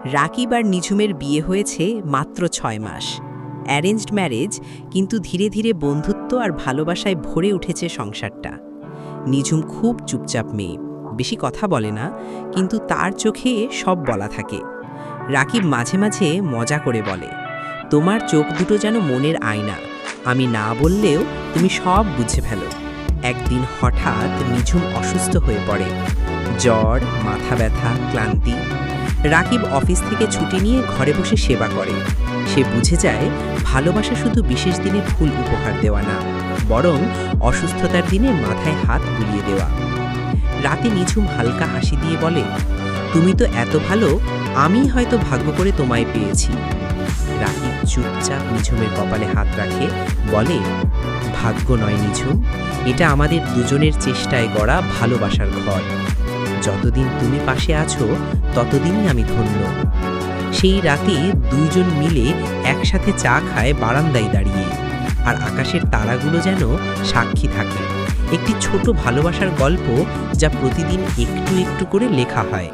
রাকিব আর নিঝুমের বিয়ে হয়েছে মাত্র ৬ মাস। অ্যারেঞ্জড ম্যারেজ, কিন্তু ধীরে ধীরে বন্ধুত্ব আর ভালোবাসায় ভরে উঠেছে সংসারটা। নিঝুম খুব চুপচাপ মেয়ে, বেশি কথা বলে না, কিন্তু তার চোখে সব বলা থাকে। রাকিব মাঝে মাঝে মজা করে বলে, তোমার চোখ দুটো যেন মনের আয়না, আমি না বললেও তুমি সব বুঝে ফেলো। একদিন হঠাৎ নিঝুম অসুস্থ হয়ে পড়ে, জ্বর, মাথা ব্যথা, ক্লান্তি। রাকিব অফিস থেকে ছুটি নিয়ে ঘরে বসে সেবা করে। সে বুঝে যায় ভালোবাসা শুধু বিশেষ দিনে ফুল উপহার দেওয়া না, বরং অসুস্থতার দিনে মাথায় হাত বুলিয়ে দেওয়া। রাতে নিঝুম হালকা হাসি দিয়ে বলে, তুমি তো এত ভালো, আমি হয়তো ভাগ্য করে তোমায় পেয়েছি। রাকিব চুপচাপ নিঝুমের কপালে হাত রাখে, বলে, ভাগ্য নয় নিঝুম, এটা আমাদের দুজনের চেষ্টায় গড়া ভালোবাসার ঘর। যতদিন তুমি পাশে আছো ততদিনই আমি ধন্য। সেই রাতে দুইজন মিলে একসাথে চা খায় বারান্দায় দাঁড়িয়ে, আর আকাশের তারাগুলো যেন সাক্ষী থাকে। একটি ছোট ভালোবাসার গল্প, যা প্রতিদিন একটু একটু করে লেখা হয়।